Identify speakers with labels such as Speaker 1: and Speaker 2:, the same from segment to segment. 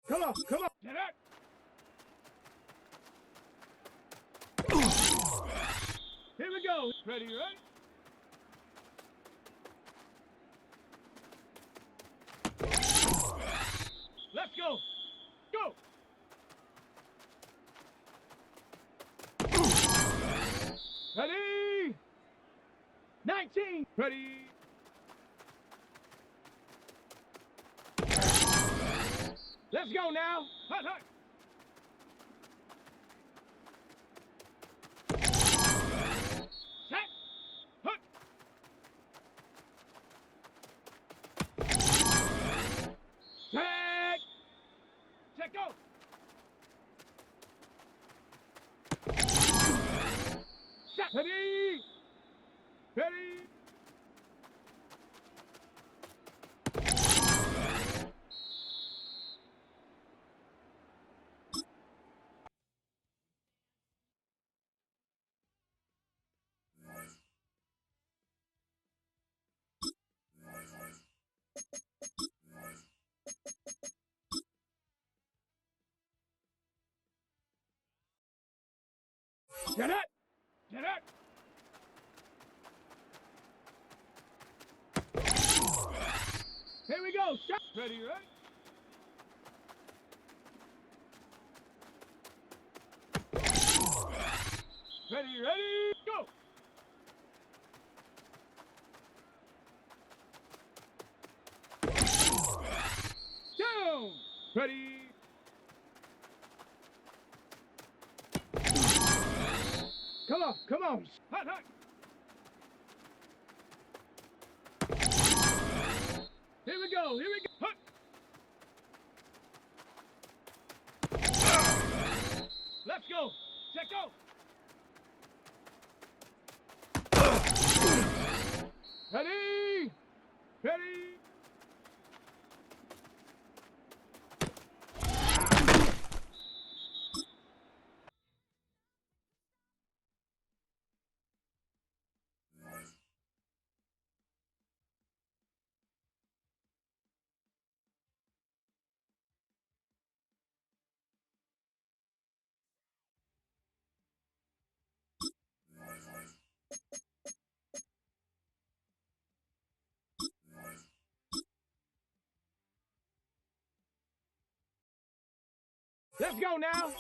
Speaker 1: Come on, come on.
Speaker 2: Get out. Here we go. Ready, right? Let's go. Go. Ready. 19. Ready. Let's go now. Hut, hut. Set. Hut. Set. Set, go. Set. Ready. Ready. Get it! Get it! Here we go! Stop! Ready, right? Ready, ready, go! Down! Ready! Come on, come on! Hut, hut! Here we go, here we go! Hut! Let's go! Check go! Ready! Ready! Let's go now!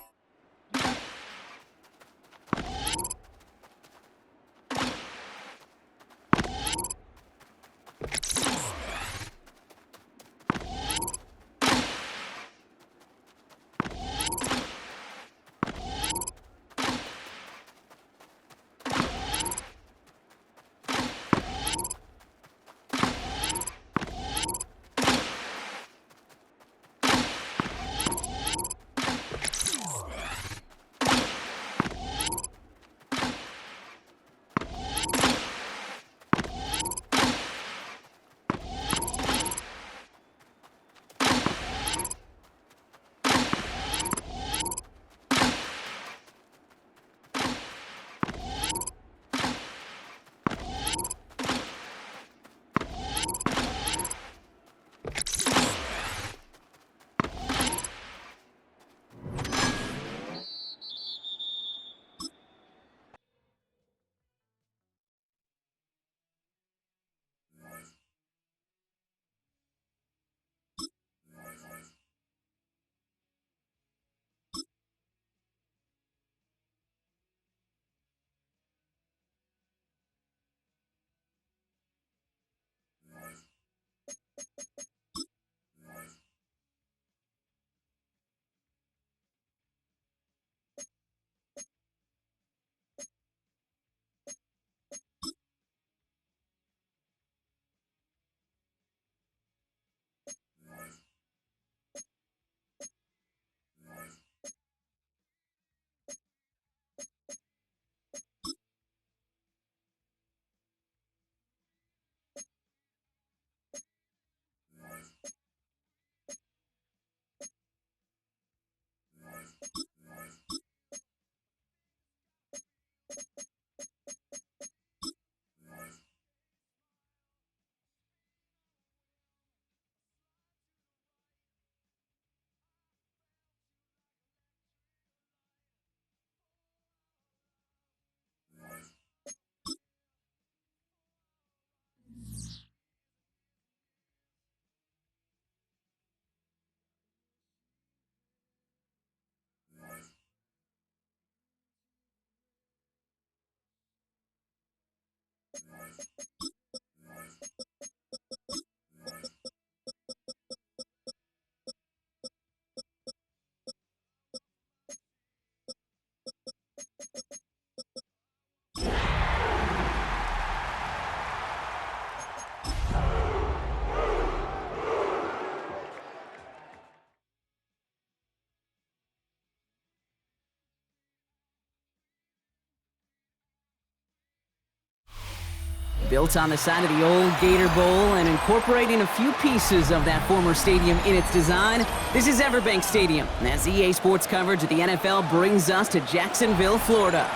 Speaker 1: Built on the side of the old Gator Bowl and incorporating a few pieces of that former stadium in its design, this is Everbank Stadium, as EA Sports coverage of the NFL brings us to Jacksonville, Florida.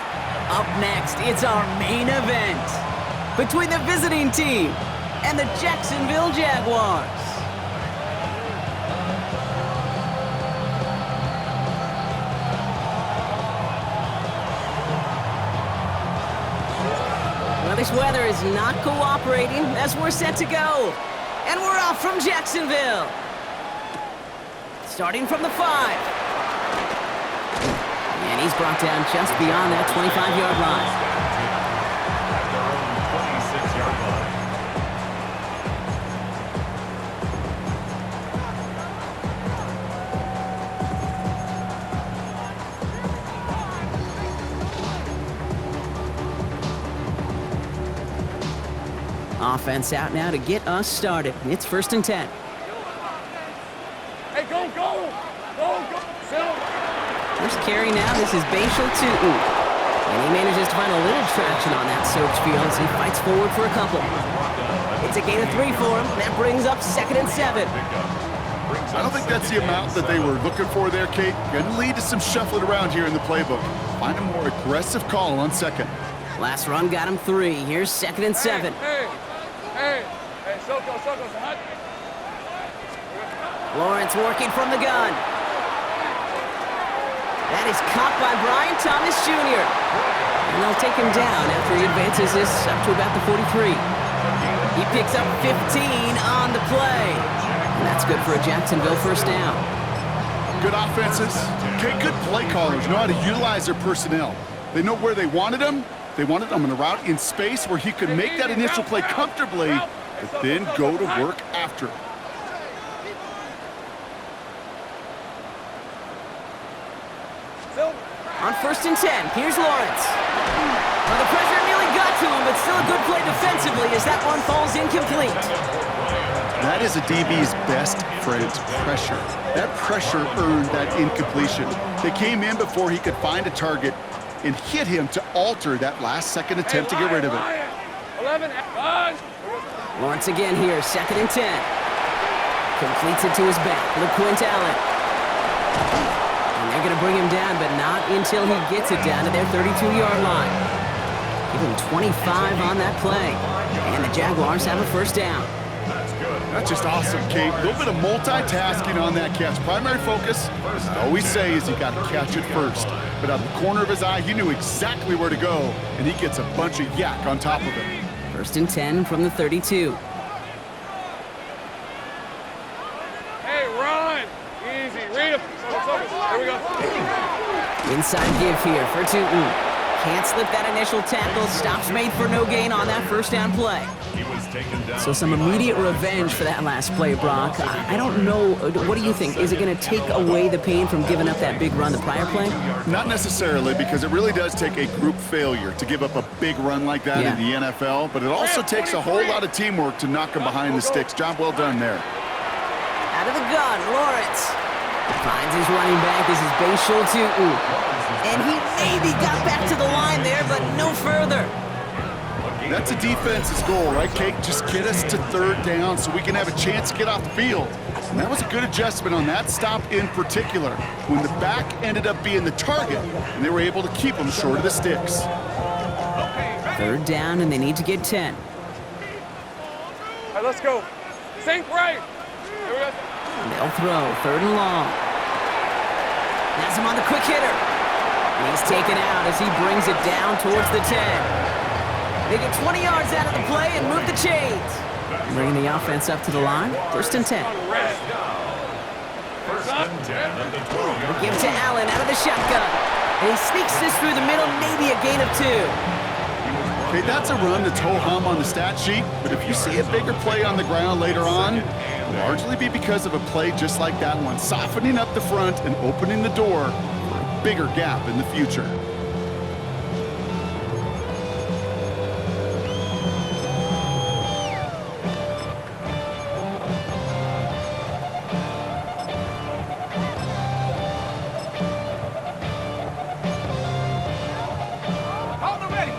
Speaker 1: Up next, it's our main event between the visiting team and the Jacksonville Jaguars. This weather is not cooperating as we're set to go. And we're off from Jacksonville. Starting from the 5. And he's brought down just beyond that 25-yard line. Offense out now to get us started. It's 1st and 10.
Speaker 2: Hey, go!
Speaker 1: First carry now. This is Bashal to and he manages to find a little traction on that search field as he fights forward for a couple. It's a gain of 3 for him. That brings up 2nd and 7.
Speaker 3: I don't think that's the amount that they were looking for there, Kate. Going to lead to some shuffling around here in the playbook. Find a more aggressive call on 2nd.
Speaker 1: Last run got him 3. Here's 2nd and 7.
Speaker 2: Hey, Soko, hot.
Speaker 1: Lawrence working from the gun. That is caught by Brian Thomas Jr. And they'll take him down after he advances this up to about the 43. He picks up 15 on the play. And that's good for a Jacksonville 1st down.
Speaker 3: Good offenses. Okay, good play callers know how to utilize their personnel. They know where they wanted them. They wanted him on a route in space where he could make that initial play comfortably, but then go to work after.
Speaker 1: On 1st and 10, here's Lawrence. Well, the pressure nearly got to him, but still a good play defensively as that one falls incomplete.
Speaker 3: That is a DB's best friend, pressure. That pressure earned that incompletion. They came in before he could find a target and hit him to alter that last-second attempt to get rid of it.
Speaker 2: 11,
Speaker 1: Lawrence again here, 2nd and 10. Completes it to his back, LeQuint Allen. And they're going to bring him down, but not until he gets it down to their 32-yard line. Give him 25 on that play. And the Jaguars have a 1st down.
Speaker 3: That's just awesome, Kate. A little bit of multitasking on that catch. Primary focus, as I always say, is you got to catch it first. But out of the corner of his eye, he knew exactly where to go, and he gets a bunch of yak on top of it.
Speaker 1: 1st and 10 from the 32.
Speaker 2: Hey, run! Easy, read him. Here we go.
Speaker 1: Inside give here for Tootin. Can't slip that initial tackle. Stops made for no gain on that 1st down play. So some immediate revenge for that last play, Brock. I don't know. What do you think? Is it going to take away the pain from giving up that big run the prior play?
Speaker 3: Not necessarily, because it really does take a group failure to give up a big run like that in the NFL, but it also takes a whole lot of teamwork to knock him behind the sticks. Job well done there.
Speaker 1: Out of the gun, Lawrence finds his running back. This is Bashal Tootin. And he maybe got back to the line there, but no further.
Speaker 3: That's a defense's goal, right, Kate? Just get us to 3rd down so we can have a chance to get off the field. And that was a good adjustment on that stop in particular, when the back ended up being the target, and they were able to keep him short of the sticks.
Speaker 1: 3rd down, and they need to get 10.
Speaker 2: All right, let's go. Sink right. Here we go.
Speaker 1: And they'll throw 3rd and long. Has him on the quick hitter. And he's taken out as he brings it down towards the 10. They get 20 yards out of the play and move the chains. Bringing the offense up to the line. 1st and 10. We'll give to Allen out of the shotgun. And he sneaks this through the middle, maybe a gain of 2.
Speaker 3: Okay, that's a run that's ho-hum on the stat sheet, but if you see a bigger play on the ground later on, it'll largely be because of a play just like that one, softening up the front and opening the door for a bigger gap in the future.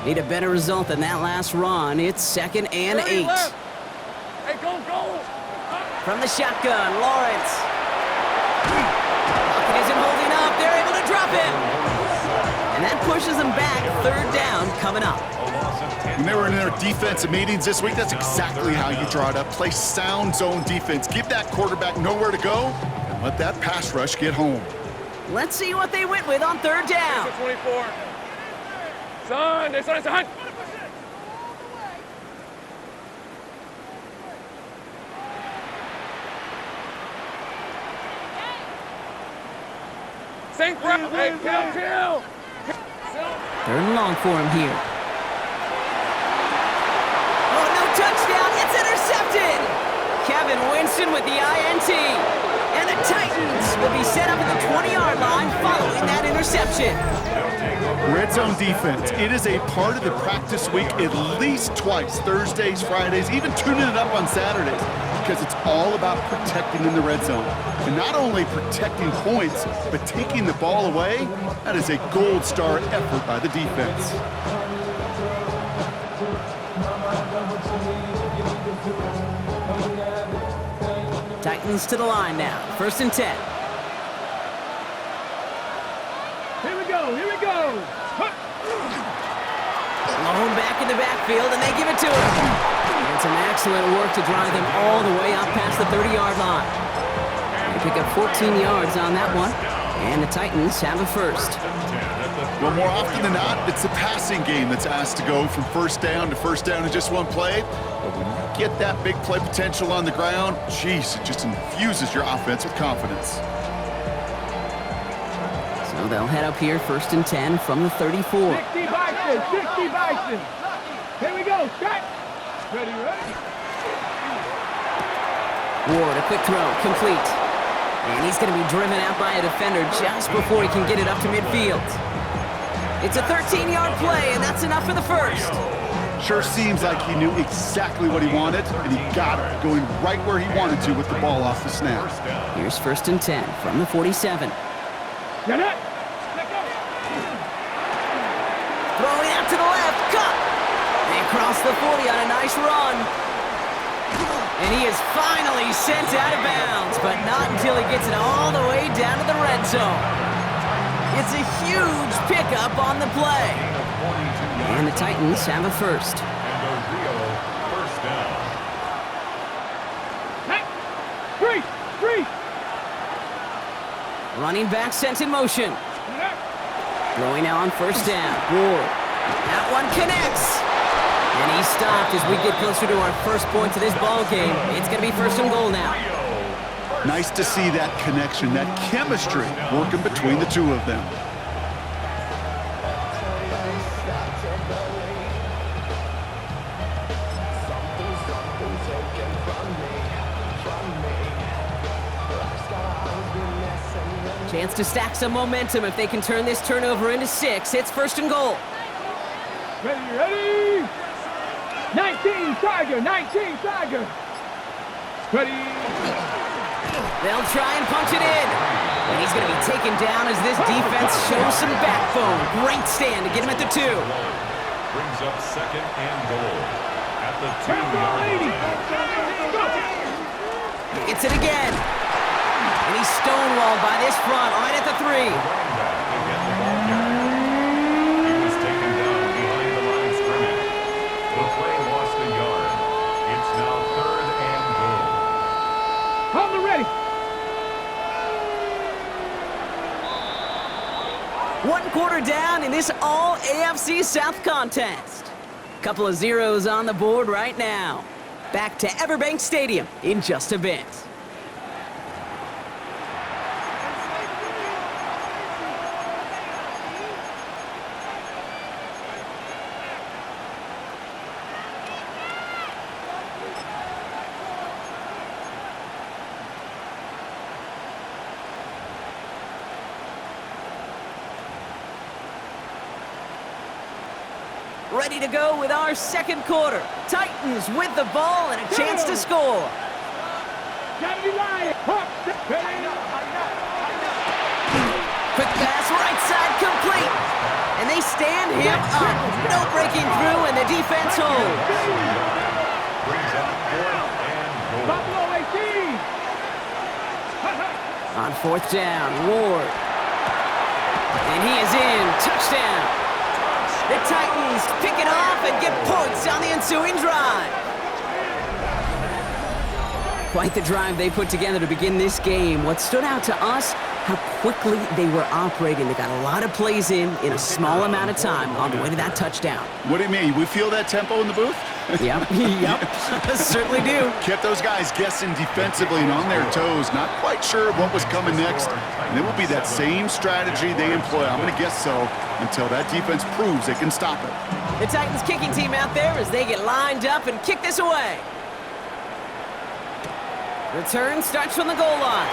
Speaker 1: Need a better result than that last run. It's 2nd and 8.
Speaker 2: Hey, go, go!
Speaker 1: From the shotgun, Lawrence. Pocket isn't holding up. They're able to drop him. And that pushes them back. 3rd down coming up.
Speaker 3: When they were in their defensive meetings this week, that's exactly how you draw it up. Play sound zone defense. Give that quarterback nowhere to go and let that pass rush get home.
Speaker 1: Let's see what they went with on 3rd down.
Speaker 2: 24. Son, son. Sink right. Hey, kill.
Speaker 1: 3rd and long for him here. Oh, no touchdown. It's intercepted. Kevin Winston with the INT. And the Titans will be set up at the 20-yard line following that interception.
Speaker 3: Red zone defense, it is a part of the practice week at least twice, Thursdays, Fridays, even tuning it up on Saturdays, because it's all about protecting in the red zone. And not only protecting points, but taking the ball away, that is a gold star effort by the defense.
Speaker 1: Titans to the line now, 1st and 10.
Speaker 4: Here we go.
Speaker 1: Malone back in the backfield, and they give it to him. And some excellent work to drive them all the way up past the 30-yard line. They pick up 14 yards on that one, and the Titans have a 1st.
Speaker 3: Well, more often than not, it's the passing game that's asked to go from 1st down to 1st down in just one play. But when you get that big play potential on the ground, geez, it just infuses your offense with confidence.
Speaker 1: So they'll head up here, 1st and 10 from the 34.
Speaker 4: 60 Bison. Here we go, set. Ready.
Speaker 1: Ward, a quick throw, complete. And he's going to be driven out by a defender just before he can get it up to midfield. It's a 13-yard play, and that's enough for the 1st.
Speaker 3: Sure seems like he knew exactly what he wanted, and he got it, going right where he wanted to with the ball off the snap.
Speaker 1: Here's 1st and 10 from the 47.
Speaker 4: Get it.
Speaker 1: Throwing out to the left, cut! They cross the 40 on a nice run. And he is finally sent out of bounds, but not until he gets it all the way down to the red zone. It's a huge pickup on the play. And the Titans have a 1st.
Speaker 4: Free.
Speaker 1: Running back sent in motion. Throwing now on 1st down. Ward. That one connects. And he stopped as we get closer to our 1st points of this ball game. It's going to be 1st and goal now.
Speaker 3: Nice to see that connection, that chemistry working between the two of them.
Speaker 1: Chance to stack some momentum if they can turn this turnover into 6. It's 1st and goal.
Speaker 4: Ready. 19 Tiger. Ready.
Speaker 1: They'll try and punch it in. And he's going to be taken down as this defense shows some backbone. Great stand to get him at the 2.
Speaker 5: Brings up 2nd and goal at the 2-yard line.
Speaker 1: Gets it again. And he's stonewalled by this front right at the 3.
Speaker 5: He was taken down behind the line of scrimmage. The play lost a yard. It's now 3rd and goal.
Speaker 4: Hold it ready.
Speaker 1: 1 quarter down in this all AFC South contest. Couple of zeros on the board right now. Back to Everbank Stadium in just a bit. ready to go with our second quarter. Titans with the ball and a chance to score. Quick pass, right side, complete. And they stand him up. No breaking through, and the defense holds.
Speaker 5: Brings up 4th and goal.
Speaker 1: On 4th down, Ward. And he is in. Touchdown. The Titans pick it off and get points on the ensuing drive. Quite the drive they put together to begin this game. What stood out to us, how quickly they were operating. They got a lot of plays in a small amount of time on the way to that touchdown.
Speaker 3: What do you mean? We feel that tempo in the booth?
Speaker 1: Yep, certainly do.
Speaker 3: Kept those guys guessing defensively and on their toes, not quite sure what was coming next. And it will be that same strategy they employ, I'm going to guess so, until that defense proves they can stop it.
Speaker 1: The Titans kicking team out there as they get lined up and kick this away. Return starts from the goal line.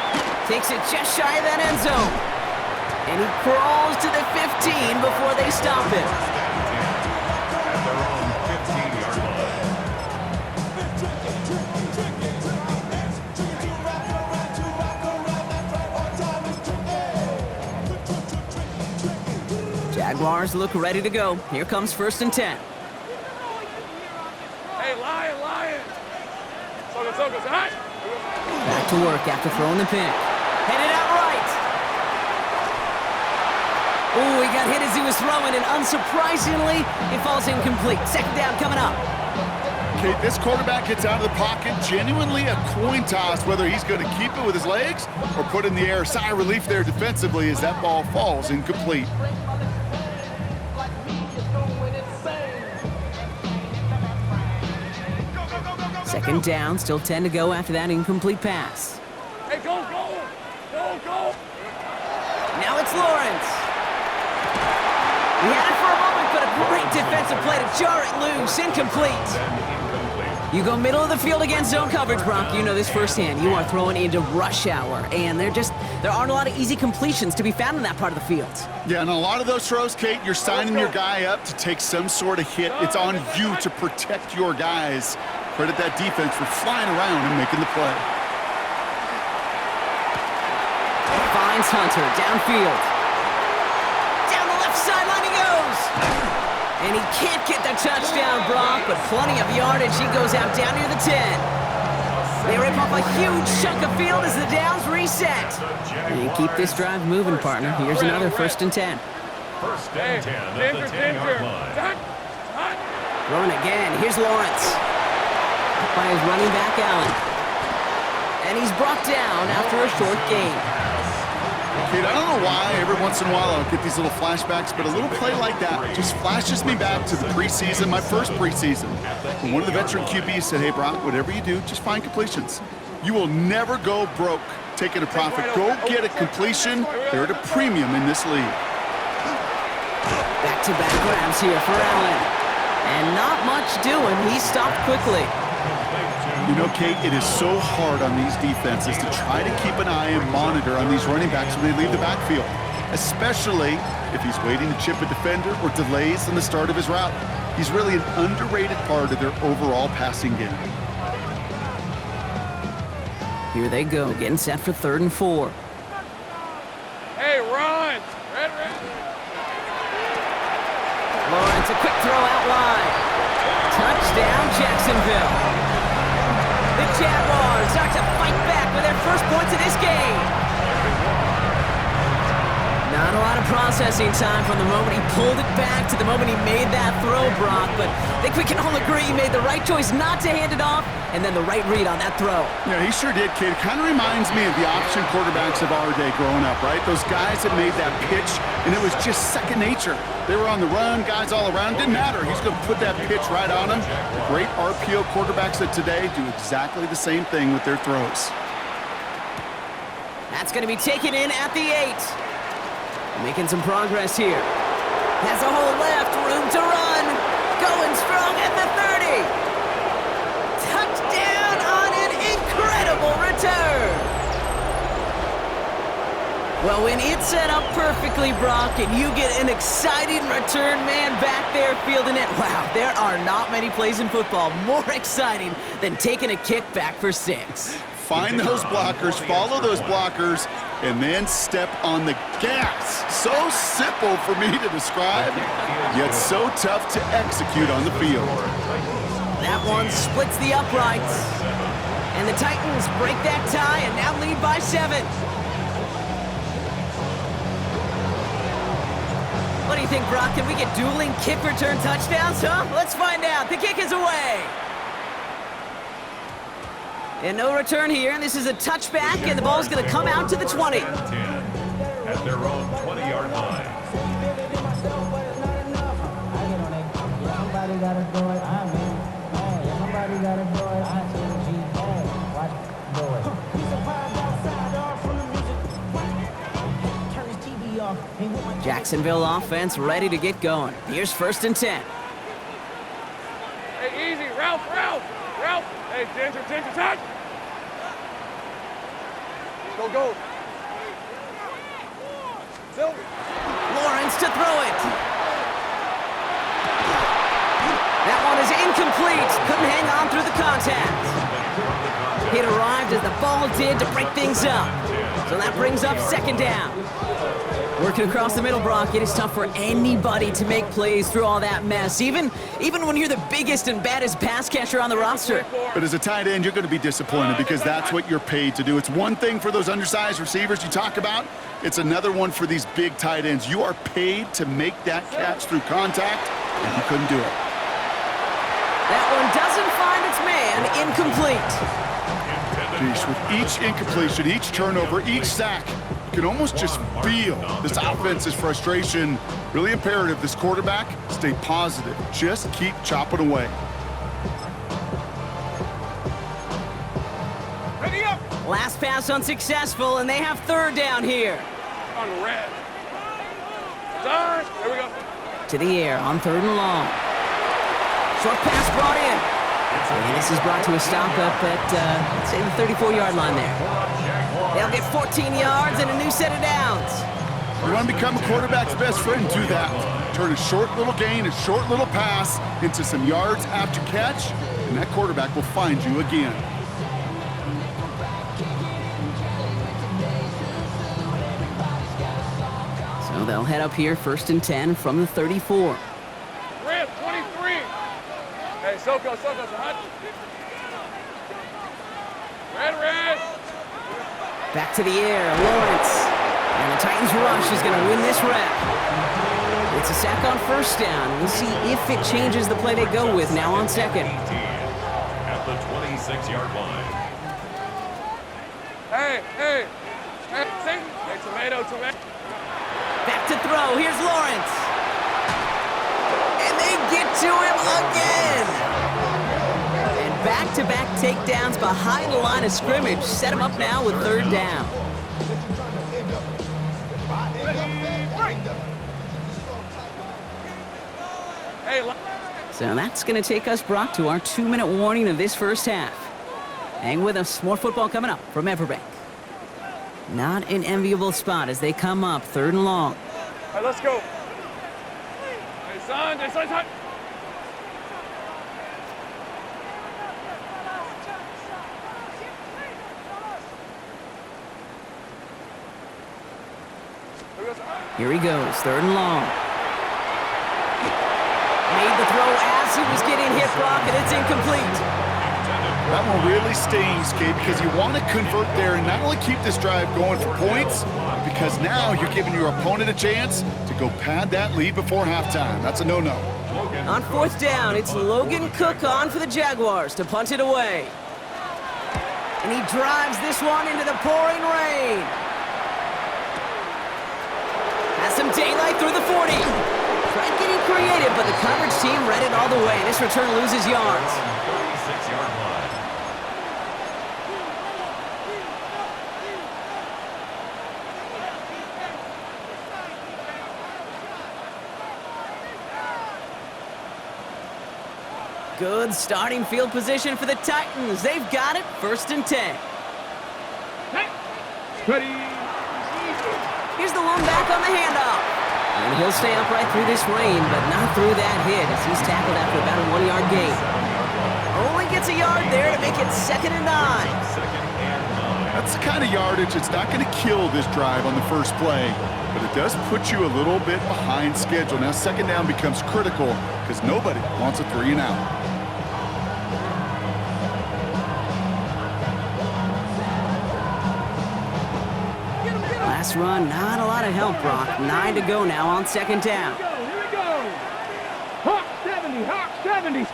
Speaker 1: Takes it just shy of that end zone. And he crawls to the 15 before they stop him.
Speaker 5: At their own 15-yard line.
Speaker 1: Jaguars look ready to go. Here comes 1st and 10.
Speaker 2: Hey, Lion. Sogas, hot.
Speaker 1: Back to work after throwing the pick. Headed out right. Oh, he got hit as he was throwing, and unsurprisingly, it falls incomplete. 2nd down coming up.
Speaker 3: Okay, this quarterback gets out of the pocket, genuinely a coin toss, whether he's going to keep it with his legs or put it in the air. Sigh of relief there defensively as that ball falls incomplete.
Speaker 1: Second down, still 10 to go after that incomplete pass.
Speaker 2: Hey, go.
Speaker 1: Now it's Lawrence. He had it for a moment, but a great defensive play to jar it loose. Incomplete. You go middle of the field against zone coverage, Brock. You know this firsthand. You are throwing into rush hour, and there aren't a lot of easy completions to be found in that part of the field.
Speaker 3: Yeah, and a lot of those throws, Kate, you're signing your guy up to take some sort of hit. It's on you to protect your guys. Credit that defense for flying around and making the play.
Speaker 1: Finds Hunter downfield. Down the left sideline he goes. And he can't get the touchdown, Brock, but plenty of yardage. He goes out down near the 10. They rip off a huge chunk of field as the downs reset. And keep this drive moving, partner. Here's another 1st and 10.
Speaker 5: 1st and 10 at the 10-yard line.
Speaker 1: Throwing again. Here's Lawrence. By his running back, Allen. And he's brought down after a short gain.
Speaker 3: Kate, I don't know why every once in a while I'll get these little flashbacks, but a little play like that just flashes me back to the preseason, my first preseason. When one of the veteran QBs said, hey, Brock, whatever you do, just find completions. You will never go broke taking a profit. Go get a completion. They're at a premium in this league.
Speaker 1: Back-to-back grabs here for Allen. And not much doing. He stopped quickly.
Speaker 3: You know, Kate, it is so hard on these defenses to try to keep an eye and monitor on these running backs when they leave the backfield, especially if he's waiting to chip a defender or delays in the start of his route. He's really an underrated part of their overall passing game.
Speaker 1: Here they go, getting set for 3rd and 4.
Speaker 2: Hey, run. Red.
Speaker 1: Lawrence, a quick throw out wide. Touchdown, Jacksonville. The Jaguars start to fight back with their first points of this game. Not a lot of processing time from the moment he pulled it back to the moment he made that throw, Brock, but I think we can all agree he made the right choice not to hand it off, and then the right read on that throw.
Speaker 3: Yeah, he sure did, kid. Kind of reminds me of the option quarterbacks of our day growing up, right? Those guys that made that pitch, and it was just second nature. They were on the run, guys all around. Didn't matter. He's going to put that pitch right on them. The great RPO quarterbacks of today do exactly the same thing with their throws.
Speaker 1: That's going to be taken in at the 8. Making some progress here. Has a hole left, room to run. Going strong at the 30. Touchdown on an incredible return. Well, when it's set up perfectly, Brock, and you get an exciting return man back there fielding it, wow, there are not many plays in football more exciting than taking a kick back for 6.
Speaker 3: Find those blockers, follow those blockers, and then step on the gas. So simple for me to describe, yet so tough to execute on the field.
Speaker 1: That one splits the uprights. And the Titans break that tie and now lead by 7. What do you think, Brock? Can we get dueling kick return touchdowns, huh? Let's find out. The kick is away. And no return here. This is a touchback, and the ball's going to come out to the 20.
Speaker 5: 10 at their own 20-yard line.
Speaker 6: Somebody gotta do it. I mean, hey, somebody gotta do it. I see G. Hey, watch do it. He's a vibe outside, off from the music. Turn his TV off. Hey, with my
Speaker 1: Jacksonville offense ready to get going. Here's 1st and 10.
Speaker 2: Hey, easy. Ralph. Hey, Ginger, touch. Go. Silver.
Speaker 1: Lawrence to throw it. That one is incomplete. Couldn't hang on through the contact. It arrived as the ball did to break things up. So that brings up 2nd down. Working across the middle, Brock, it is tough for anybody to make plays through all that mess, even when you're the biggest and baddest pass catcher on the roster.
Speaker 3: But as a tight end, you're going to be disappointed because that's what you're paid to do. It's one thing for those undersized receivers you talk about. It's another one for these big tight ends. You are paid to make that catch through contact, and you couldn't do it.
Speaker 1: That one doesn't find its man. Incomplete.
Speaker 3: Geez, with each incompletion, each turnover, each sack, you can almost just feel this offense's frustration. Really imperative, this quarterback, stay positive. Just keep chopping away.
Speaker 2: Ready up.
Speaker 1: Last pass unsuccessful, and they have 3rd down here.
Speaker 2: On the red. Done. There we go.
Speaker 1: To the air on 3rd and long. Short pass brought in. And this is brought to a stop up at, let's say, the 34-yard line there. They'll get 14 yards and a new set of downs.
Speaker 3: You want to become a quarterback's best friend, do that. Turn a short little gain, a short little pass into some yards after catch, and that quarterback will find you again.
Speaker 1: So they'll head up here 1st and 10 from the 34.
Speaker 2: Red, 23. Hey, Soko, so hot. Red.
Speaker 1: Back to the air, Lawrence. And the Titans rush is going to win this rep. It's a sack on 1st down. We'll see if it changes the play they go with now on 2nd.
Speaker 5: At the 26-yard line.
Speaker 2: Hey, see? Hey, tomato.
Speaker 1: Back to throw. Here's Lawrence. And they get to him again. And back-to-back takedowns behind the line of scrimmage. Set him up now with 3rd down. So that's going to take us, Brock, to our 2-minute warning of this 1st half. Hang with us. More football coming up from Everbank. Not an enviable spot as they come up 3rd and long.
Speaker 2: All right, let's go. Hey, son.
Speaker 1: Here he goes, 3rd and long. Made the throw as he was getting hit, Brock, and it's incomplete.
Speaker 3: That one really stings, Gabe, because you want to convert there and not only keep this drive going for points, because now you're giving your opponent a chance to go pad that lead before halftime. That's a no-no.
Speaker 1: On 4th down, it's Logan Cook on for the Jaguars to punt it away. And he drives this one into the pouring rain. Has some daylight through the 40. Tried getting creative, but the coverage team read it all the way. This return loses yards.
Speaker 5: 36-yard line.
Speaker 1: Good starting field position for the Titans. They've got it, 1st and 10.
Speaker 4: Ready.
Speaker 1: Here's the lone back on the handoff. And he'll stay upright through this rain, but not through that hit as he's tackled after about a 1-yard gain. Only gets a yard there to make it 2nd and 9.
Speaker 3: That's the kind of yardage that's not going to kill this drive on the first play, but it does put you a little bit behind schedule. Now 2nd down becomes critical because nobody wants a 3 and out.
Speaker 1: Last run, not a lot of help, Brock. 9 to go now on 2nd down.
Speaker 4: Here we go. Hawk 70, Hawk 70.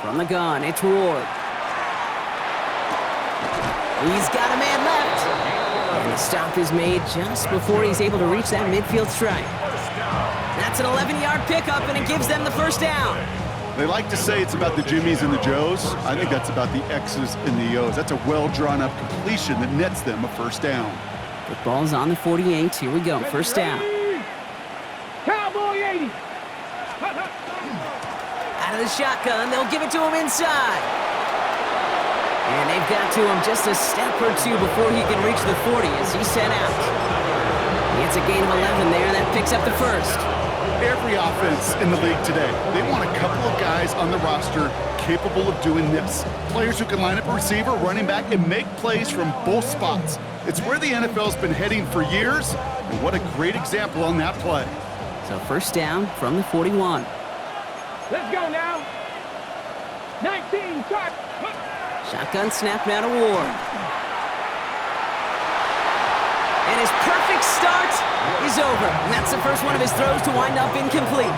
Speaker 1: From the gun, it's Ward. He's got a man left. And the stop is made just before he's able to reach that midfield strike. That's an 11-yard pickup, and it gives them the 1st down.
Speaker 3: They like to say it's about the Jimmies and the Joes. I think that's about the X's and the O's. That's a well-drawn-up completion that nets them a 1st down.
Speaker 1: Football's on the 48. Here we go, 1st down.
Speaker 4: Cowboy 80.
Speaker 1: Out of the shotgun, they'll give it to him inside. And they've got to him just a step or two before he can reach the 40 as he's sent out. He gets a gain of 11 there, and that picks up the 1st.
Speaker 3: Every offense in the league today, they want a couple of guys on the roster capable of doing this. Players who can line up a receiver, running back, and make plays from both spots. It's where the NFL's been heading for years, and what a great example on that play.
Speaker 1: So 1st down from the 41.
Speaker 4: Let's go now. 19, start.
Speaker 1: Shotgun snap now to Ward. And his perfect start is over. And that's the first one of his throws to wind up incomplete.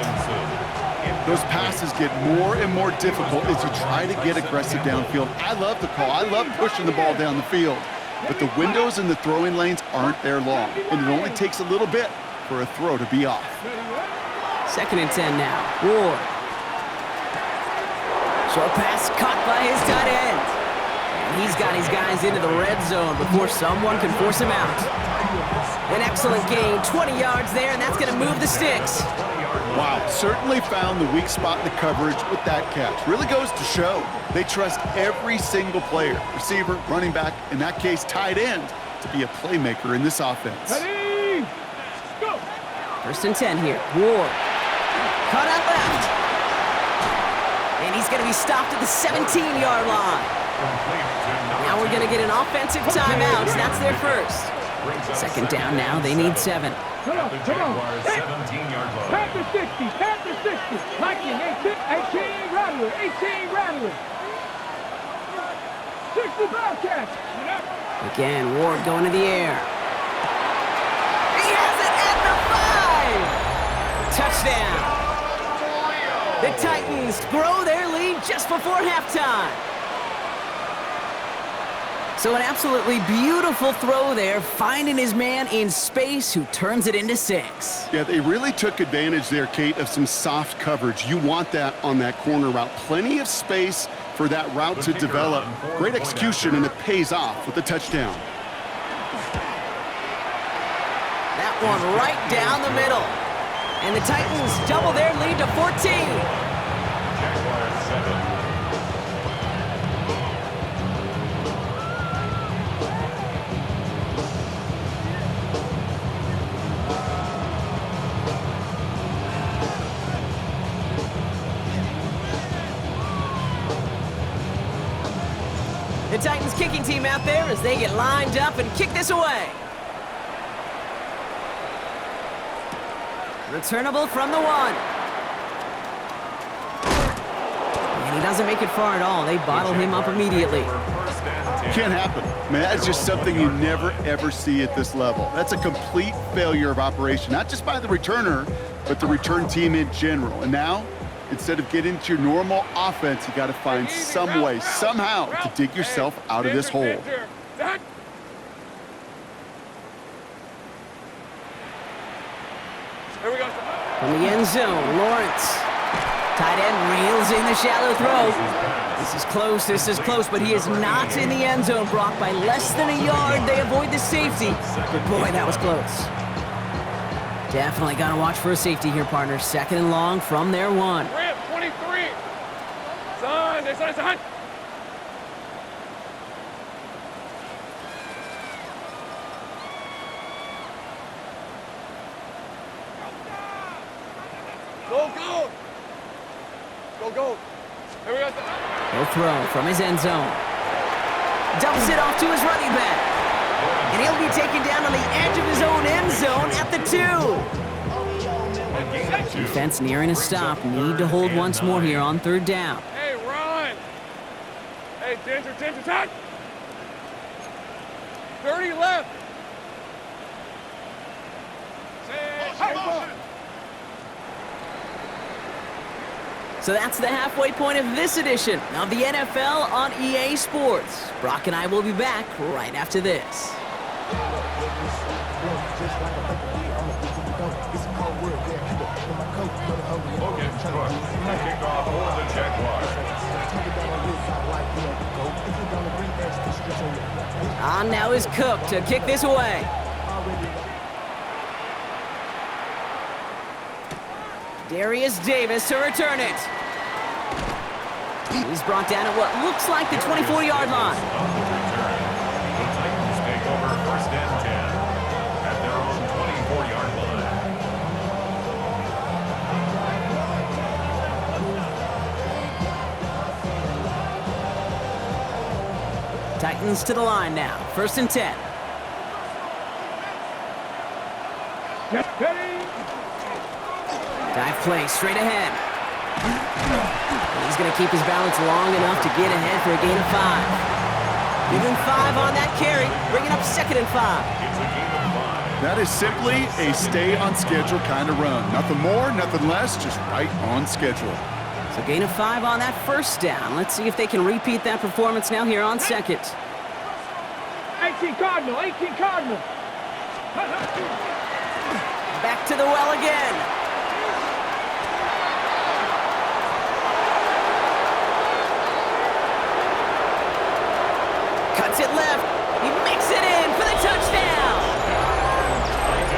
Speaker 3: Those passes get more and more difficult as you try to get aggressive downfield. I love the call. I love pushing the ball down the field. But the windows in the throwing lanes aren't there long, and it only takes a little bit for a throw to be off.
Speaker 1: 2nd and 10 now. Ward. Short pass caught by his tight end. And he's got his guys into the red zone before someone can force him out. An excellent gain, 20 yards there, and that's going to move the sticks.
Speaker 3: Wow, certainly found the weak spot in the coverage with that catch. Really goes to show they trust every single player, receiver, running back, in that case, tight end, to be a playmaker in this offense.
Speaker 4: Ready, go.
Speaker 1: 1st and 10 here. Ward. Cut out left. And he's going to be stopped at the 17-yard line. Now we're going to get an offensive timeout. That's their 1st. 2nd down now. They need 7.
Speaker 4: Come on. Panther 60, Panther 60. Lightning, 18 Rattler, 18 Rattler. 60 Bobcats.
Speaker 1: Again, Ward going to the air. He has it at the 5. Touchdown. The Titans grow their lead just before halftime. So an absolutely beautiful throw there, finding his man in space who turns it into 6.
Speaker 3: Yeah, they really took advantage there, Kate, of some soft coverage. You want that on that corner route. Plenty of space for that route to develop. Great execution, and it pays off with the touchdown.
Speaker 1: That one right down the middle. And the Titans double their lead to 14. The Titans kicking team out there as they get lined up and kick this away. Returnable from the 1. And he doesn't make it far at all. They bottle him up immediately.
Speaker 3: Can't happen. Man, that's just something you never, ever see at this level. That's a complete failure of operation, not just by the returner, but the return team in general. And now, instead of getting into your normal offense, you got to find some way, somehow, to dig yourself out of this hole.
Speaker 2: Here we go.
Speaker 1: From the end zone, Lawrence. Tight end reels in the shallow throw. This is close, but he is not in the end zone, Brock. By less than a yard, they avoid the safety. But boy, that was close. Definitely got to watch for a safety here, partner. 2nd and long from their 1.
Speaker 2: 23. Son. Go, go! Go, go! Here we go.
Speaker 1: He'll throw from his end zone. Dumps it off to his running back. And he'll be taken down on the edge of his own end zone at the 2. Defense nearing a stop. Need to hold once more here on 3rd down.
Speaker 2: Hey, run! Hey, Ginger, touch! 30 left!
Speaker 1: So that's the halfway point of this edition of the NFL on EA Sports. Brock and I will be back right after this.
Speaker 5: Logan Cook, kickoff for the Jaguars.
Speaker 1: On now is Cook to kick this away. Darius Davis to return it. He's brought down at what looks like the 24-yard line.
Speaker 5: On the return, the Titans take over 1st and 10 at their own 24-yard line.
Speaker 1: Titans to the line now. 1st and 10. Dive play straight ahead. He's going to keep his balance long enough to get ahead for a gain of 5. Even 5 on that carry, bringing up 2nd and 5.
Speaker 5: It's a gain of 5.
Speaker 3: That is simply a stay on schedule kind of run. Nothing more, nothing less, just right on schedule.
Speaker 1: So gain of 5 on that 1st down. Let's see if they can repeat that performance now here on 2nd.
Speaker 4: 18 Cardinal, 18 Cardinal.
Speaker 1: Back to the well again. Cuts it left. He makes it in for the touchdown.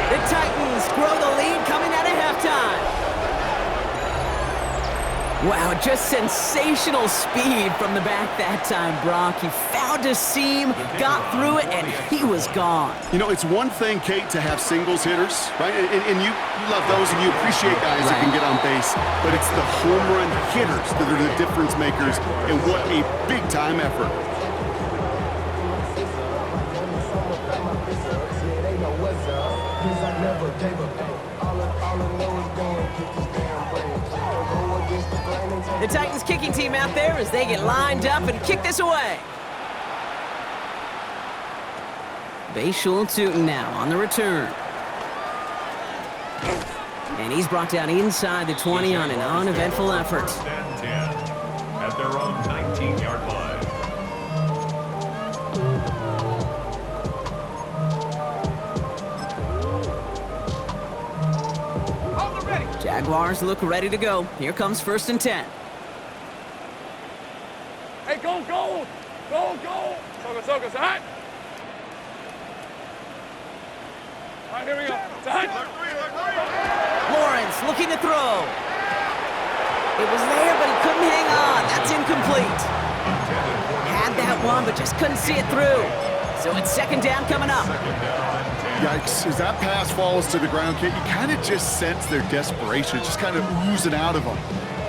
Speaker 1: The Titans grow the lead coming out of halftime. Wow, just sensational speed from the back that time, Brock. He found a seam, got through it, and he was gone.
Speaker 3: You know, it's one thing, Kate, to have singles hitters, right? And you love those and you appreciate guys that can get on base. But it's the home run hitters that are the difference makers, and what a big-time effort.
Speaker 1: The Titans kicking team out there as they get lined up and kick this away. Bayshul Tootin now on the return. And he's brought down inside the 20 on an uneventful effort.
Speaker 5: 1st and 10 at their own 19-yard line.
Speaker 1: Jaguars look ready to go. Here comes 1st and 10.
Speaker 2: Hey, go, go! Go, go! Soka, side! All right, here we go. Side!
Speaker 1: Lawrence looking to throw. It was there, but he couldn't hang on. That's incomplete. Had that one, but just couldn't see it through. So it's 2nd down coming up.
Speaker 5: 2nd down and 10.
Speaker 3: Yikes, as that pass falls to the ground, Kate, you kind of just sense their desperation, just kind of oozing out of them.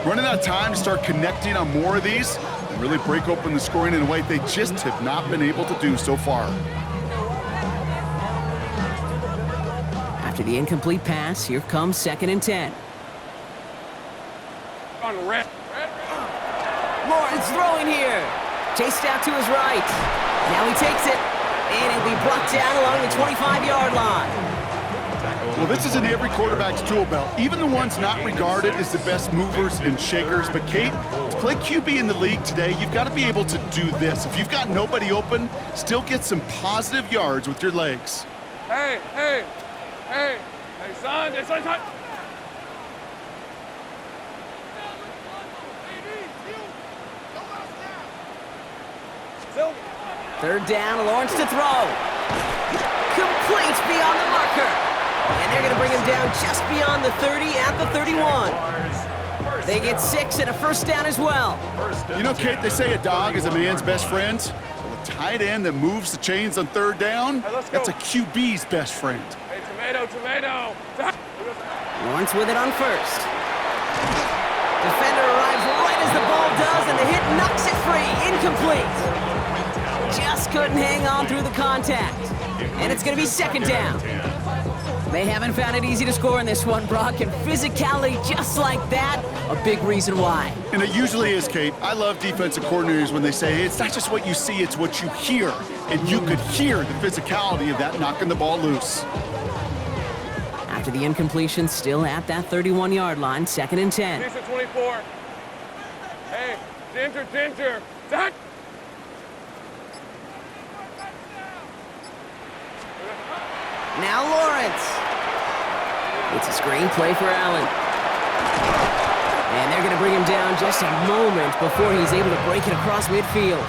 Speaker 3: Running out of time to start connecting on more of these and really break open the scoring in a way they just have not been able to do so far.
Speaker 1: After the incomplete pass, here comes 2nd and 10.
Speaker 2: On red.
Speaker 1: Lawrence throwing here. Chased out to his right. Now he takes it. And it'll be brought down along the 25-yard line.
Speaker 3: Well, this is in every quarterback's tool belt, even the ones not regarded as the best movers and shakers. But, Kate, to play QB in the league today, you've got to be able to do this. If you've got nobody open, still get some positive yards with your legs.
Speaker 2: Hey, son. Silver.
Speaker 1: 3rd down, Lawrence to throw. Complete beyond the marker. And they're going to bring him down just beyond the 30 at the 31. They get 6 and a 1st down as well.
Speaker 3: You know, Kate, they say a dog is a man's best friend. Well, a tight end that moves the chains on 3rd down,
Speaker 2: Hey, let's
Speaker 3: that's
Speaker 2: go.
Speaker 3: a QB's best friend.
Speaker 2: Hey, tomato.
Speaker 1: Lawrence with it on 1st. Defender arrives right as the ball does, and the hit knocks it free. Incomplete. Just couldn't hang on through the contact. And it's going to be second down. They haven't found it easy to score in this one, Brock, and physicality just like that, a big reason why.
Speaker 3: And it usually is, Kate. I love defensive coordinators when they say, hey, it's not just what you see, it's what you hear. And you could hear the physicality of that knocking the ball loose.
Speaker 1: After the incompletion, still at that 31-yard line, 2nd and 10.
Speaker 2: Piece of 24. Hey, Ginger. That.
Speaker 1: Now Lawrence. It's a screen play for Allen. And they're going to bring him down just a moment before he's able to break it across midfield.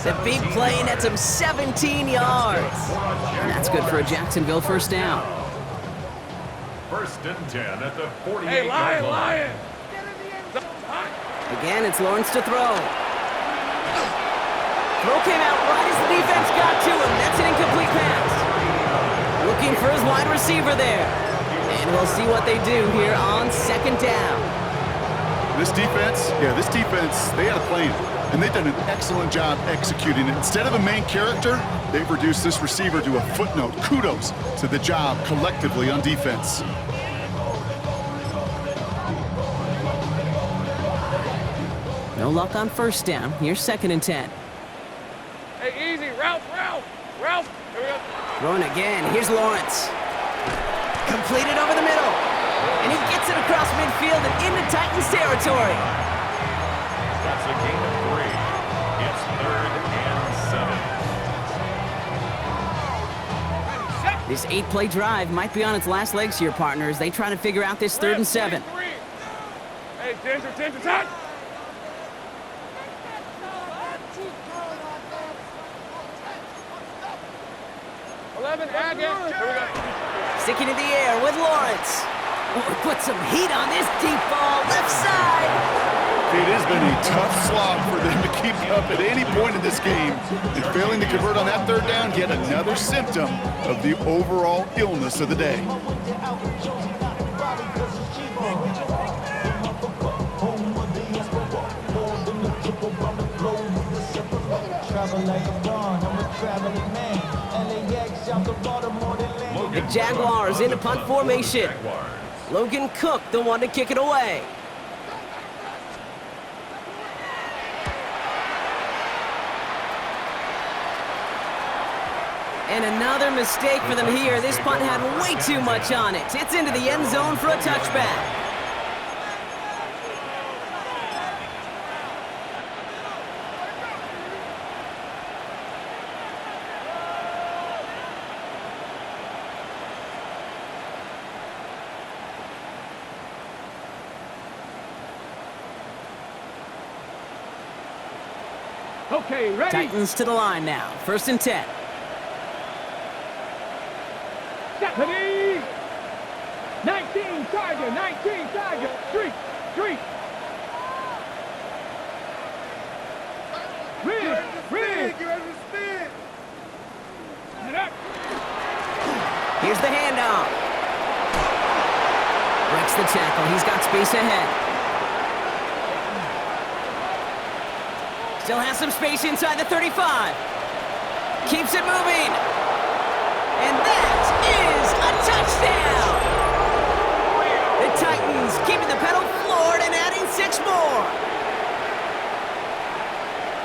Speaker 1: The big play nets him 17 yards. And that's good for a Jacksonville first down.
Speaker 5: 1st and 10 at the 48-yard
Speaker 2: Hey, Lion.
Speaker 5: line.
Speaker 1: Again, it's Lawrence to throw. Throw came out right as the defense got to him. That's an incomplete pass. Looking for his wide receiver there. And we'll see what they do here on 2nd down.
Speaker 3: This defense, they had a plan. And they've done an excellent job executing it. Instead of a main character, they've reduced this receiver to a footnote. Kudos to the job collectively on defense.
Speaker 1: No luck on 1st down. Here's 2nd and 10.
Speaker 2: Hey, easy. Ralph. Here we go.
Speaker 1: Throwing again. Here's Lawrence. Completed over the middle. And he gets it across midfield and into Titans territory.
Speaker 5: That's a gain of 3. It's 3rd and 7.
Speaker 1: This 8-play drive might be on its last legs here, partners. They try to figure out this 3rd and 7.
Speaker 2: Hey, Ginger, touch.
Speaker 1: Sticking in the air with Lawrence. Oh, put some heat on this deep ball, left side.
Speaker 3: It has been a tough slog for them to keep up at any point in this game. And failing to convert on that 3rd down, yet another symptom of the overall illness of the day.
Speaker 1: The Jaguars in the punt formation. Logan Cook, the one to kick it away. And another mistake for them here. This punt had way too much on it. It's into the end zone for a touchback.
Speaker 4: Okay, ready?
Speaker 1: Titans to the line now. 1st and 10.
Speaker 4: Stephanie! 19 Tiger, street. Rig.
Speaker 1: Here's the handoff. Breaks the tackle. He's got space ahead. Still has some space inside the 35. Keeps it moving. And that is a touchdown. The Titans keeping the pedal floored and adding 6 more.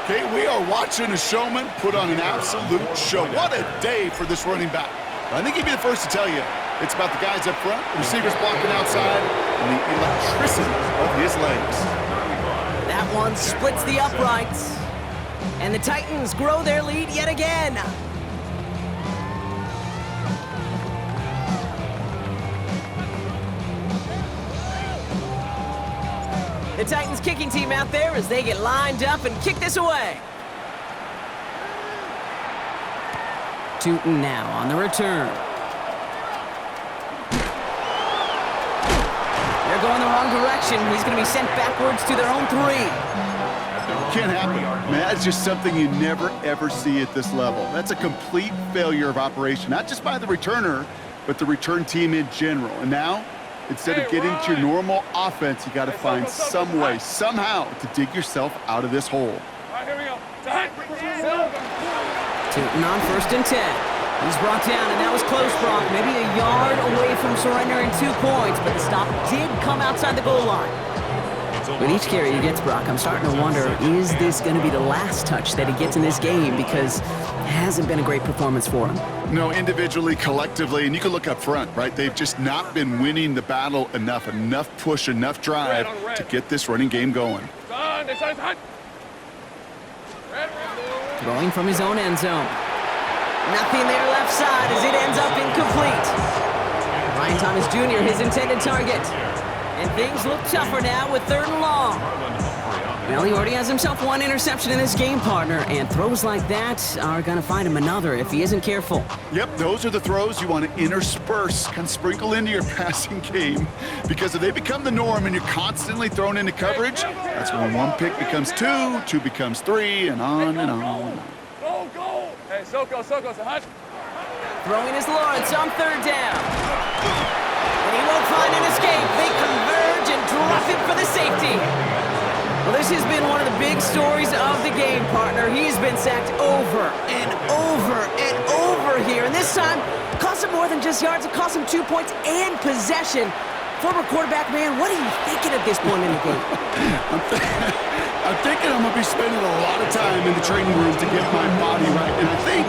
Speaker 3: Okay, we are watching a showman put on an absolute show. What a day for this running back. I think he'd be the first to tell you it's about the guys up front, the receivers blocking outside, and the electricity of his legs.
Speaker 1: That one splits the uprights. And the Titans grow their lead yet again. The Titans kicking team out there as they get lined up and kick this away. Tootin now on the return. They're going the wrong direction. He's going to be sent backwards to their own 3.
Speaker 3: Can't happen. Man, that's just something you never, ever see at this level. That's a complete failure of operation, not just by the returner, but the return team in general. And now, Instead of getting to your normal offense, you got to find some way, somehow, to dig yourself out of this hole.
Speaker 2: All right, here we go.
Speaker 1: Tootin on 1st and 10. He's brought down, and that was close, Brock. Maybe a yard away from surrendering 2 points, but the stop did come outside the goal line. With each carry he gets, Brock, I'm starting to wonder, is this going to be the last touch that he gets in this game? Because it hasn't been a great performance for him.
Speaker 3: No, individually, collectively, and you can look up front, right? They've just not been winning the battle enough push, enough drive to get this running game going.
Speaker 1: Throwing from his own end zone. Nothing there left side as it ends up incomplete. Ryan Thomas Jr., his intended target. And things look tougher now with 3rd and long. Well, he already has himself 1 interception in this game, partner, and throws like that are going to find him another if he isn't careful.
Speaker 3: Yep, those are the throws you want to intersperse, kind of sprinkle into your passing game, because if they become the norm and you're constantly thrown into coverage, that's when 1 pick becomes 2, 2 becomes 3, and on and on.
Speaker 2: Go, go! Hey, Soko, Hut.
Speaker 1: Throwing is Lawrence on 3rd down. And he won't find an escape. They converge and drop it for the safety. Well, this has been one of the big stories of the game, partner. He's been sacked over and over and over here. And this time, cost him more than just yards. It cost him 2 points and possession. Former quarterback, man, what are you thinking at this point in the game?
Speaker 3: I'm thinking I'm going to be spending a lot of time in the training room to get my body right. And I think,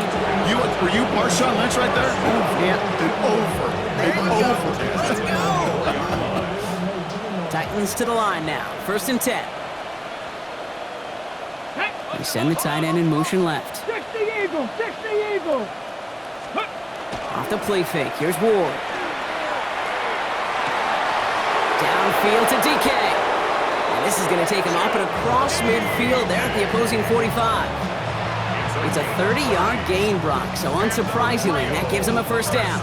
Speaker 3: were you Marshawn Lynch right there?
Speaker 1: Yeah.
Speaker 3: And over.
Speaker 1: There
Speaker 3: And
Speaker 1: you
Speaker 3: over.
Speaker 1: go. Let's go. Titans to the line now. 1st and 10. They send the tight end in motion left.
Speaker 4: Fix the eagle! Fix the eagle!
Speaker 1: Off the play fake. Here's Ward. Downfield to DK. And this is going to take him up and across midfield there at the opposing 45. It's a 30-yard gain, Brock, so unsurprisingly, that gives him a 1st down.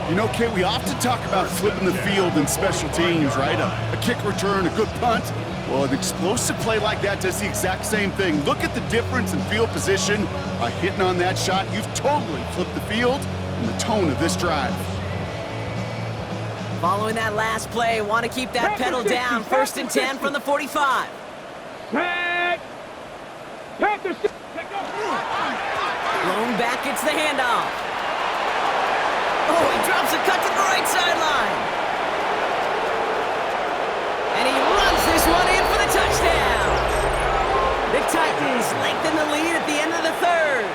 Speaker 3: You know, Kate, we often talk about flipping the field in special teams, right? A kick return, a good punt. Well, an explosive play like that does the exact same thing. Look at the difference in field position. By hitting on that shot, you've totally flipped the field and the tone of this drive.
Speaker 1: Following that last play, want to keep that pedal down. 1st and 10 from the 45. Blown back, it's the handoff. Oh, he drops a cut to the right sideline. And he runs this one in for the touchdown. The Titans lengthen the lead at the end of the 3rd.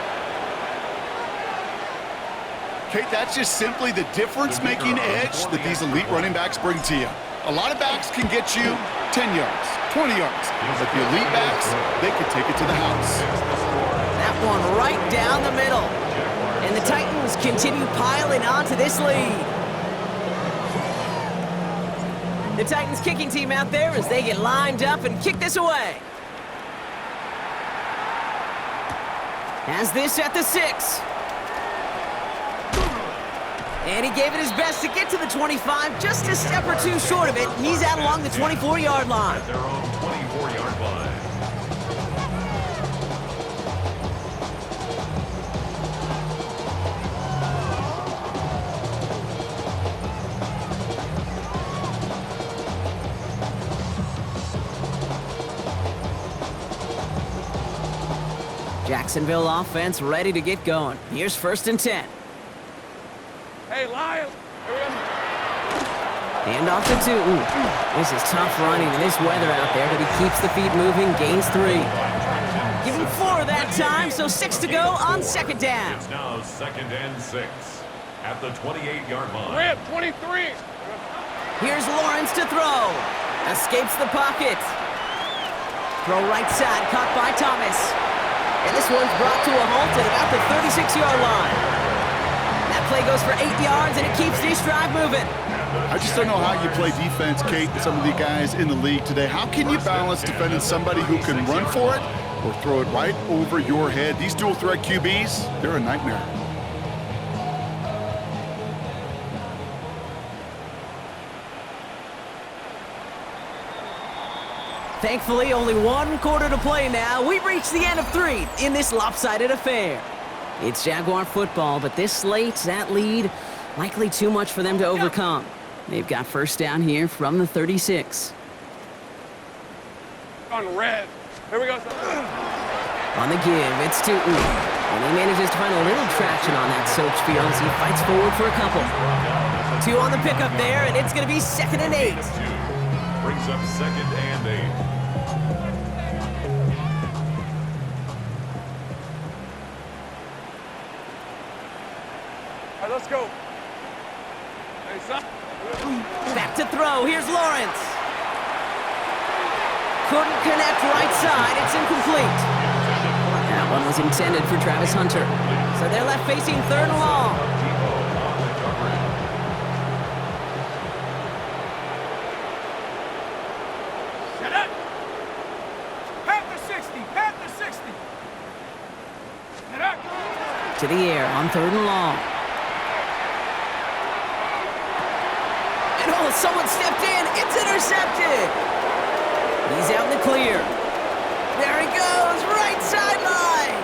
Speaker 3: Kate, that's just simply the difference-making edge that these elite running backs bring to you. A lot of backs can get you 10 yards, 20 yards, but the elite backs, they can take it to the house.
Speaker 1: That one right down the middle. And the Titans continue piling onto this lead. The Titans kicking team out there as they get lined up and kick this away. Has this at the 6. And he gave it his best to get to the 25, just a step or 2 short of it. He's out along the 24-yard line.
Speaker 5: At their own 24-yard line.
Speaker 1: Jacksonville offense ready to get going. Here's 1st and 10.
Speaker 2: Hey, Lions.
Speaker 1: Hand off to 2. Ooh, this is tough running in this weather out there, but he keeps the feet moving, gains 3. Give him 4 that time, so 6 to go on 2nd down.
Speaker 5: It's now 2nd and 6 at the 28-yard line.
Speaker 2: Rip, 23.
Speaker 1: Here's Lawrence to throw. Escapes the pocket. Throw right side, caught by Thomas. And this one's brought to a halt at about the 36-yard line. That play goes for 8 yards, and it keeps this drive moving.
Speaker 3: I just don't know how you play defense, Kate, and some of the guys in the league today. How can you balance defending somebody who can run for it or throw it right over your head? These dual threat QBs, they're a nightmare.
Speaker 1: Thankfully, only 1 quarter to play now. We've reached the end of 3 in this lopsided affair. It's Jaguar football, but this late, that lead, likely too much for them to overcome. They've got first down here from the 36.
Speaker 2: On red. Here we go.
Speaker 1: On the give, it's Tootin. And he manages to find a little traction on that Soaps field as he fights forward for a couple. 2 on the pickup there, and it's going to be 2nd and 8.
Speaker 5: Brings up 2nd and 8.
Speaker 2: All right, let's go. Hey, son.
Speaker 1: Back to throw, here's Lawrence. Couldn't connect right side, it's incomplete. That one was intended for Travis Hunter. So they're left facing 3rd and long.
Speaker 4: Shut up. Panther 60. Panther 60. Shut up.
Speaker 1: To the air on 3rd and long. And oh, someone stepped in. It's intercepted. He's out in the clear. There he goes, right sideline.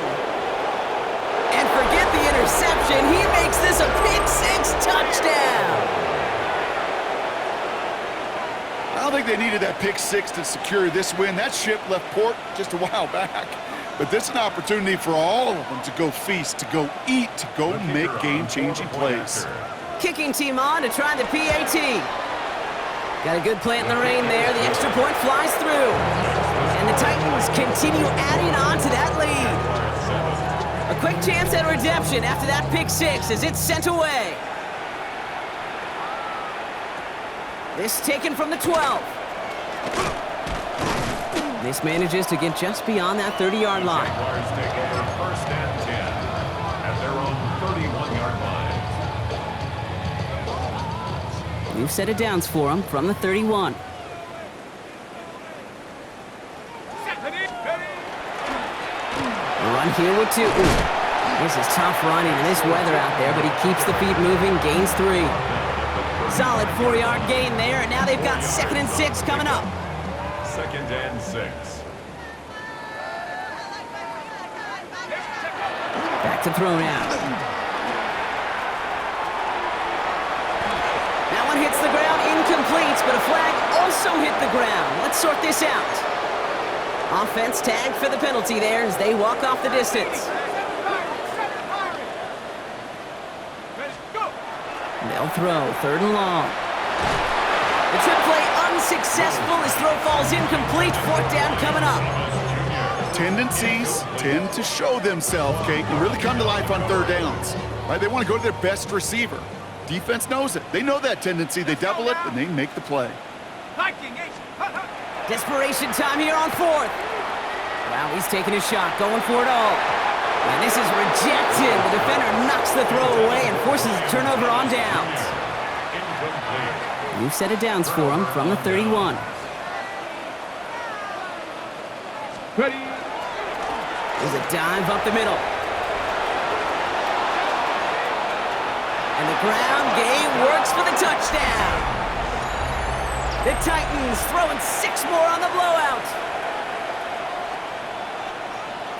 Speaker 1: And forget the interception. He makes this a pick 6 touchdown.
Speaker 3: I don't think they needed that pick 6 to secure this win. That ship left port just a while back. But this is an opportunity for all of them to go feast, to go eat, to go make game-changing plays.
Speaker 1: Kicking team on to try the PAT. Got a good plant in the rain there. The extra point flies through. And the Titans continue adding on to that lead. A quick chance at redemption after that pick 6 as it's sent away. This taken from the 12. This manages to get just beyond that 30-yard line.
Speaker 5: Jaguars take over 1st and 10 at their own 31-yard line.
Speaker 1: New set of downs for them from the 31. Run here with 2. This is tough running in this weather out there, but he keeps the feet moving, gains 3. Solid 4-yard gain there, and now they've got 2nd and 6 coming up.
Speaker 5: 2nd and 6.
Speaker 1: Back to throw now. That one hits the ground, incomplete, but a flag also hit the ground. Let's sort this out. Offense tagged for the penalty there as they walk off the distance. They'll throw 3rd and long. The trip play unsuccessful. His throw falls incomplete. 4th down coming up.
Speaker 3: Tendencies tend to show themselves, Kate, and really come to life on 3rd downs. Right? They want to go to their best receiver. Defense knows it. They know that tendency. They double it, and they make the play.
Speaker 1: Desperation time here on 4th. Wow, he's taking a shot, going for it all. And this is rejected. The defender knocks the throw away and forces a turnover on downs. New set of downs for him from the 31.
Speaker 4: Ready.
Speaker 1: There's a dive up the middle. And the ground game works for the touchdown. The Titans throwing 6 more on the blowout.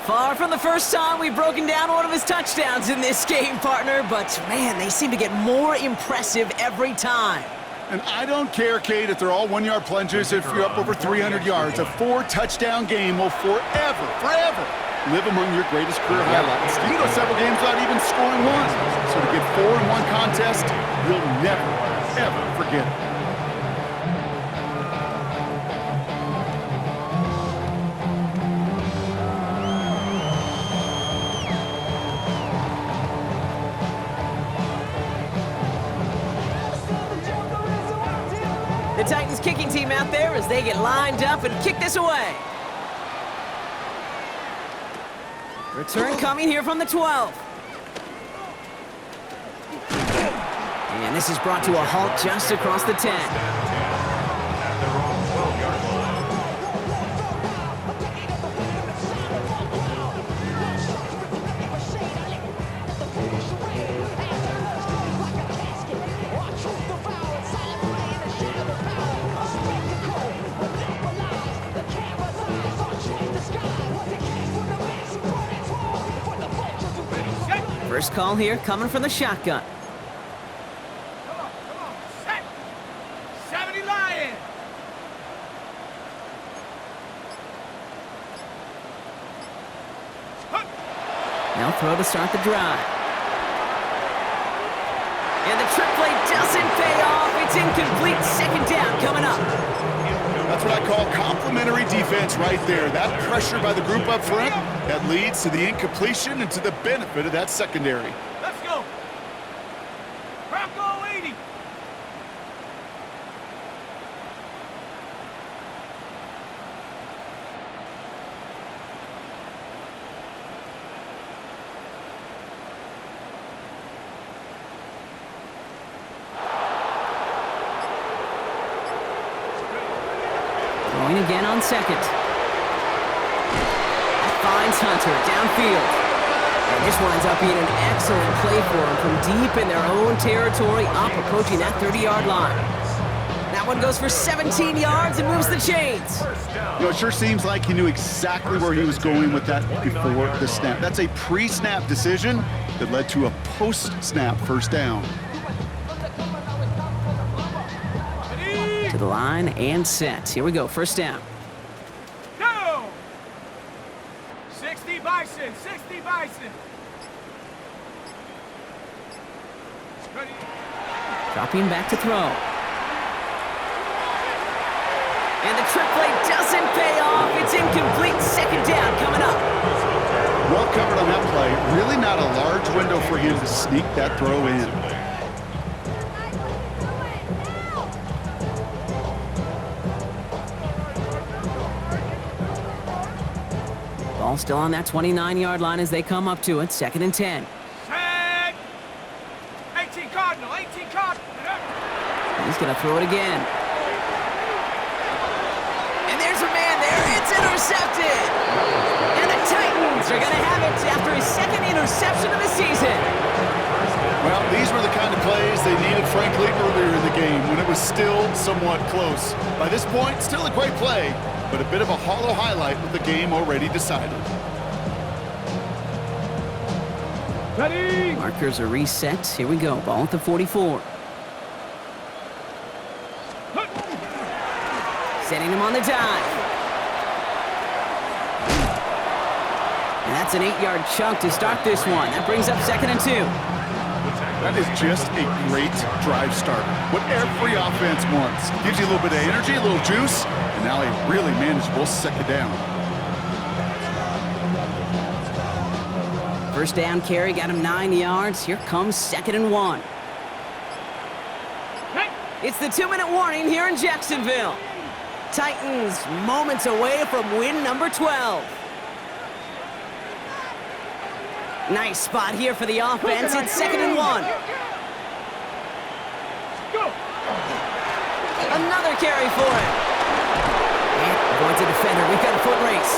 Speaker 1: Far from the first time we've broken down one of his touchdowns in this game, partner, but man, they seem to get more impressive every time.
Speaker 3: And I don't care, Kate, if they're all 1-yard plungers, if you're up over 300 yards. A 4-touchdown game will forever live among your greatest career highlights. You can go several games without even scoring one. So to get 4 in one contest, you'll never, ever forget it.
Speaker 1: The Titans kicking team out there as they get lined up and kick this away. Return coming here from the 12. And this is brought to a halt just across the 10. First call here coming from the shotgun. They'll throw to start the drive. And the trick play doesn't pay off. It's incomplete. Second down coming up.
Speaker 3: That's what I call complimentary defense right there. That pressure by the group up front, that leads to the incompletion and to the benefit of that secondary.
Speaker 4: Let's go. Bronco 80.
Speaker 1: Going again on second. Finds Hunter downfield. And this winds up being an excellent play for him from deep in their own territory, up approaching that 30-yard line. That one goes for 17 yards and moves the chains.
Speaker 3: You know, it sure seems like he knew exactly where he was going with that before the snap. That's a pre-snap decision that led to a post-snap first down.
Speaker 1: To the line and set. Here we go, first down.
Speaker 4: Go! 60 Bison, 60 Bison. Ready.
Speaker 1: Dropping back to throw. And the trick play doesn't pay off. It's incomplete. Second down coming up.
Speaker 3: Well covered on that play. Really not a large window for him to sneak that throw in.
Speaker 1: Ball still on that 29-yard line as they come up to it. Second and 10.
Speaker 4: Set. 18 Cardinal, 18 Cardinal.
Speaker 1: He's going to throw it again. And there's a man there. It's intercepted. And the Titans are going to have it after his second interception of the season.
Speaker 3: Well, these were the kind of plays they needed, frankly, earlier in the game when it was still somewhat close. By this point, still a great play, but a bit of a hollow highlight with the game already decided.
Speaker 4: Ready.
Speaker 1: Markers are reset. Here we go. Ball at the 44. Setting him on the dive. And that's an 8-yard chunk to start this one. That brings up second and 2.
Speaker 3: That is just a great drive starter. What every offense wants. Gives you a little bit of energy, a little juice, and now a really manageable second down.
Speaker 1: First down carry got him 9 yards. Here comes second and 1. It's the 2-minute warning here in Jacksonville. Titans moments away from win number 12. Nice spot here for the offense. It's second and 1.
Speaker 4: Go.
Speaker 1: Another carry for him. And going to defender. We've got a foot race.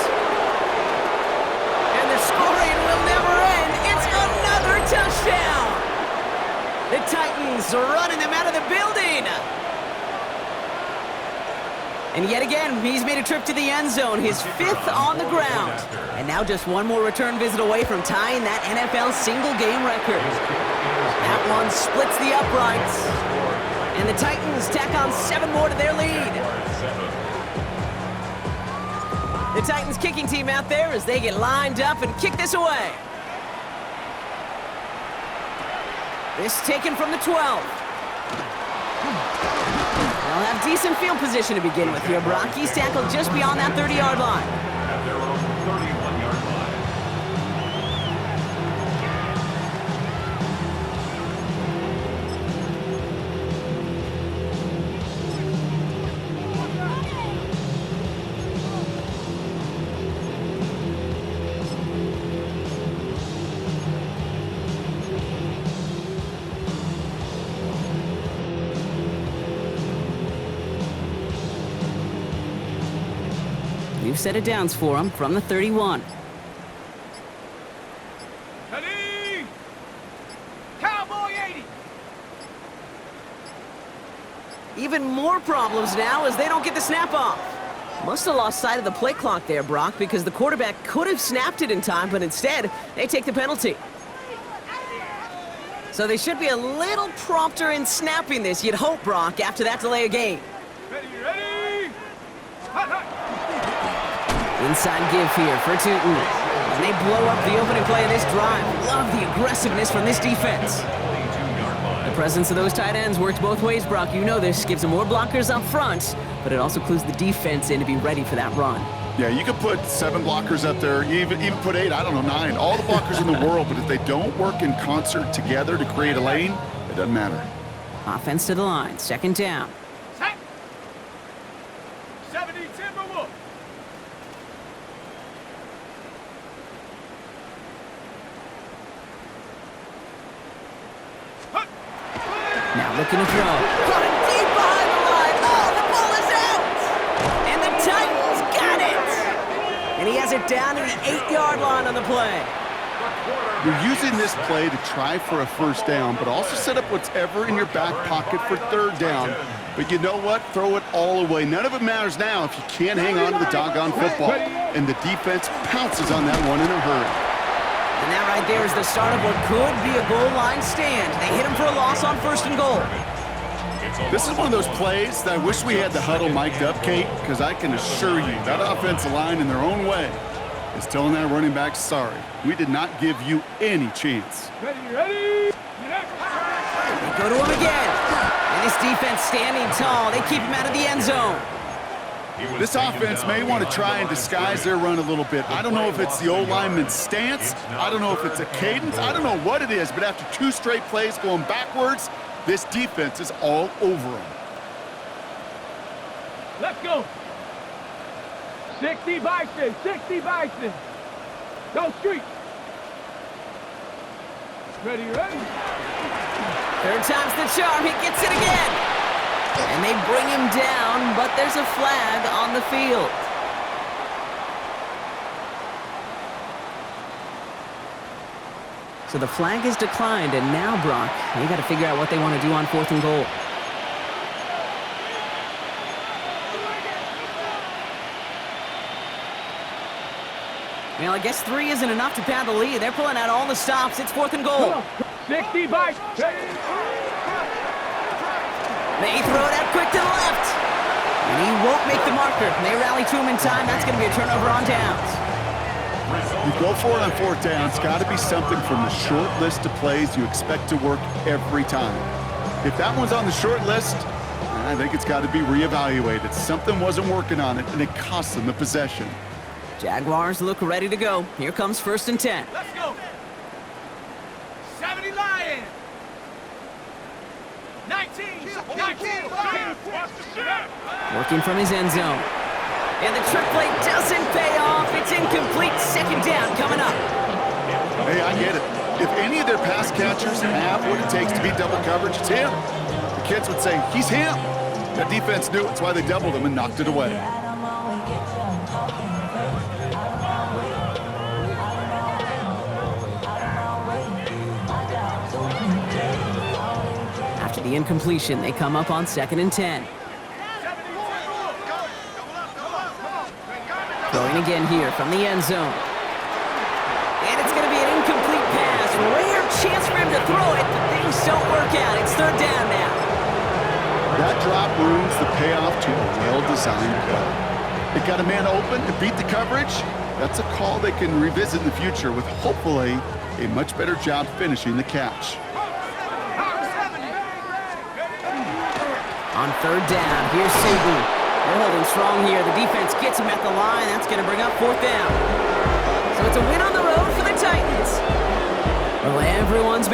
Speaker 1: And the scoring will never end. It's another touchdown. The Titans are running them out of the building. And yet again, he's made a trip to the end zone, his 5th on the ground. And now just one more return visit away from tying that NFL single-game record. That one splits the uprights. And the Titans tack on 7 more to their lead. The Titans kicking team out there as they get lined up and kick this away. This taken from the 12. They'll have decent field position to begin with here. Brock, he's tackled just beyond that 30-yard line.
Speaker 5: At their own 31-yard line.
Speaker 1: New set of downs for him from the 31.
Speaker 4: Ready. Cowboy 80.
Speaker 1: Even more problems now as they don't get the snap off. Must have lost sight of the play clock there, Brock, because the quarterback could have snapped it in time, but instead, they take the penalty. So they should be a little prompter in snapping this, you'd hope, Brock, after that delay of game.
Speaker 4: Ready, ready. Hot, hot.
Speaker 1: Inside give here for Tootin. And they blow up the opening play of this drive. Love the aggressiveness from this defense. The presence of those tight ends works both ways, Brock. You know this. Gives them more blockers up front, but it also clues the defense in to be ready for that run.
Speaker 3: Yeah, you could put 7 blockers up there, you even put 8, I don't know, 9, all the blockers in the world, but if they don't work in concert together to create a lane, it doesn't matter.
Speaker 1: Offense to the line, second down.
Speaker 4: Set. 70 Timberwolves.
Speaker 1: Now looking to throw. Caught it deep behind the line. Oh, the ball is out! And the Titans got it! And he has it down to the 8-yard line on the play.
Speaker 3: You're using this play to try for a first down, but also set up whatever in your back pocket for third down. But you know what? Throw it all away. None of it matters now if you can't hang on to the doggone football. And the defense pounces on that one in a hurry.
Speaker 1: And that right there is the start of what could be a goal line stand. They hit him for a loss on first and goal.
Speaker 3: This is one of those plays that I wish we had the huddle mic'd up, Kate, because I can assure you that offensive line in their own way is telling that running back, sorry, we did not give you any chance.
Speaker 4: Ready?
Speaker 1: They go to him again. And this defense standing tall. They keep him out of the end zone.
Speaker 3: This offense may want to try and disguise their run a little bit. I don't know if it's the old lineman's stance. I don't know if it's a cadence. I don't know what it is, but after 2 straight plays going backwards, this defense is all over them.
Speaker 4: Let's go. 60 Bison, 60 Bison. Go street. Ready?
Speaker 1: Third time's the charm. He gets it again. And they bring him down, but there's a flag on the field. So the flag is declined, and now, Brock, they got to figure out what they want to do on 4th and goal. Well, I guess 3 isn't enough to pad the lead. They're pulling out all the stops. It's 4th and goal.
Speaker 4: 60 Bison.
Speaker 1: They throw it out quick to the left. And he won't make the marker. And they rally to him in time. That's going to be a turnover on downs.
Speaker 3: You go for it on 4th down. It's got to be something from the short list of plays you expect to work every time. If that one's on the short list, I think it's got to be reevaluated. Something wasn't working on it, and it cost them the possession.
Speaker 1: Jaguars look ready to go. Here comes 1st and 10.
Speaker 4: Let's go. 70 Lions. 19.
Speaker 1: Working from his end zone. And the trick play doesn't pay off. It's incomplete. Second down coming up.
Speaker 3: Hey, I get it. If any of their pass catchers have what it takes to beat double coverage, it's him. The kids would say, he's him. That defense knew it. That's why they doubled him and knocked it away.
Speaker 1: After the incompletion, they come up on 2nd and 10. Throwing again here from the end zone. And it's going to be an incomplete pass. Rare chance for him to throw it, but things don't work out. It's 3rd down now.
Speaker 3: That drop ruins the payoff to a well-designed play. They got a man open to beat the coverage. That's a call they can revisit in the future with hopefully a much better job finishing the catch.
Speaker 1: On 3rd down, here's Satan. They're holding strong here. The defense gets him at the line. That's going to bring up 4th down. So it's a win on the road for the Titans. Well, everyone's